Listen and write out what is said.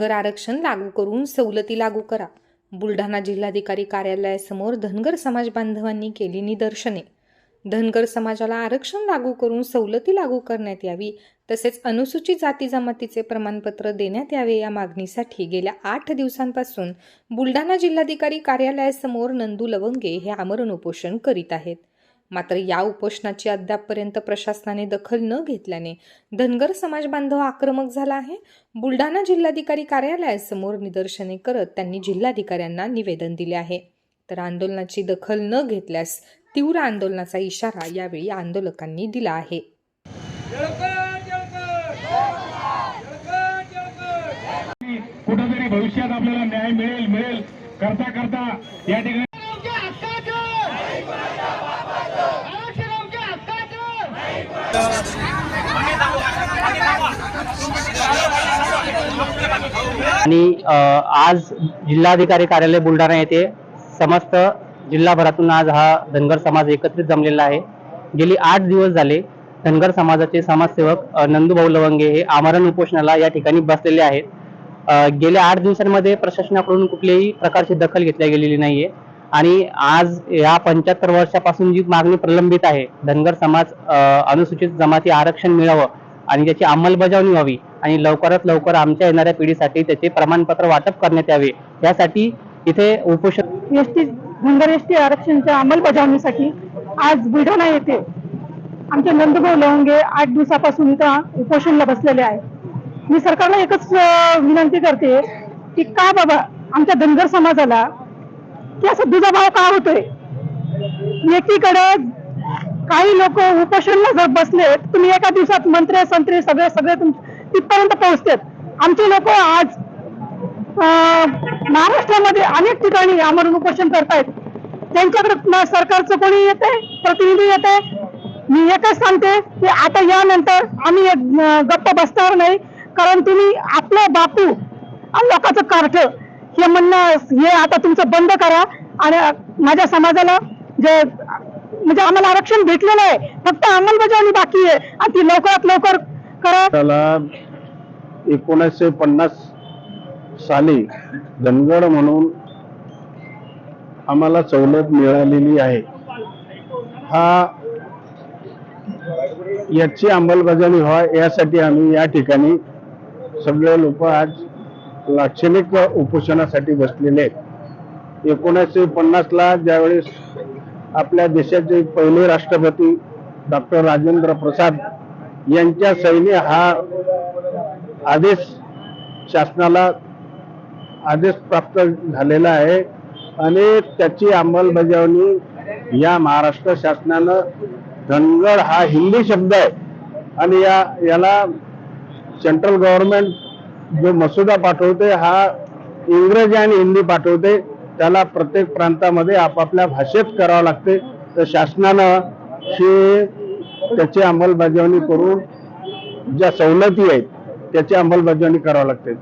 धनगर आरक्षण लागू करून सवलती लागू करा. बुलढाणा जिल्हाधिकारी कार्यालयासमोर धनगर समाज बांधवांनी केली निदर्शने. धनगर समाजाला आरक्षण लागू करून सवलती लागू करण्यात यावी, तसेच अनुसूचित जाती जमातीचे प्रमाणपत्र देण्यात यावे या मागणीसाठी गेल्या 8 दिवसांपासून बुलढाणा जिल्हाधिकारी कार्यालयासमोर नंदू लवंगे हे आमरण उपोषण करीत आहेत. मात्र या उपोषणाची अद्यापपर्यंत प्रशासनाने दखल न घेतल्याने धनगर समाज बांधव आक्रमक झाला आहे. बुलढाणा जिल्हाधिकारी कार्यालयासमोर निदर्शने करत त्यांनी जिल्हाधिकाऱ्यांना निवेदन दिले आहे. तर आंदोलनाची दखल न घेतल्यास तीव्र आंदोलनाचा इशारा यावेळी आंदोलकांनी दिला आहे. कुठेतरी भविष्यात आपल्याला न्याय मिळेल करता करता या ठिकाणी आणि आज जिल्हाधिकारी कार्यालय बुलढाणा येथे समस्त जिल्हाभरातून आज हा धनगर समाज एकत्रित जमलेला आहे. गेली 8 दिवस झाले धनगर समाजाचे समाजसेवक नंदूभाऊ लवंगे हे आमरण उपोषणाला या ठिकाणी बसलेले आहेत. गेल्या 8 दिवसांमध्ये प्रशासनाकडून कुठल्याही प्रकारची दखल घेतली गेलेली नाहीये आणि आज या 75 वर्षापासून जी मागणी प्रलंबित आहे, धनगर समाज अनुसूचित जमाती आरक्षण मिळावं आणि त्याची अंमलबजावणी व्हावी आणि लवकरात लवकर आमच्या येणाऱ्या पिढीसाठी त्याचे प्रमाणपत्र वाटप करण्यात यावे, यासाठी इथे उपोषण धनगर एसटी आरक्षणाच्या अंमलबजावणीसाठी आज बुलढाणा येथे आमचे नंदूभाऊ लवंगे 8 दिवसापासून इथं उपोषणाला बसलेले आहे. मी सरकारला एकच विनंती करते की का बाबा आमच्या धनगर समाजाला की असा दुजाभाव का होतोय. एकीकडे काही लोक उपोषणाला जर बसले, तुम्ही एका दिवसात मंत्री संत्री सगळे तिथपर्यंत पोहोचतात. आमचे लोक आज महाराष्ट्रामध्ये अनेक ठिकाणी आमरण उपोषण करतायत. त्यांच्याकडे सरकारचं कोणी येते, प्रतिनिधी येते. मी एकच सांगते की आता यानंतर आम्ही गप्प बसणार नाही, कारण तुम्ही आपलं बापू आणि लोकांचं कार्ट हे म्हणणं हे आता तुमचं बंद करा आणि माझ्या समाजाला जे म्हणजे आम्हाला आरक्षण भेटलेलं आहे, फक्त अंमलबजावणी बाकी आहे आणि ती लवकरात लवकर करा. 1950 साली धनगर म्हणून आम्हाला सवलत मिळालेली आहे. याची अंमलबजावणी व्हावी यासाठी आम्ही या ठिकाणी सगळे लोक आज लाक्षणिक उपोषणासाठी बसलेले आहेत. 1950 ला ज्यावेळेस आपल्या देशाचे पहिले राष्ट्रपती डॉक्टर राजेंद्र प्रसाद यांच्या सैन्य हा आदेश शासनाला आदेश प्राप्त झालेला आहे आणि त्याची अंमलबजावणी या महाराष्ट्र शासनानं, धनगर हा हिंदी शब्द आहे आणि याला सेंट्रल गव्हर्नमेंट जो मसुदा पाठवते हा इंग्रजी आणि हिंदी पाठवते, त्याला प्रत्येक प्रांतामध्ये आपापल्या भाषेत करावं लागते. तर शासनानं त्याची अंमलबजावणी करून ज्या सवलती आहेत त्याची अंमलबजावणी करावी लागते.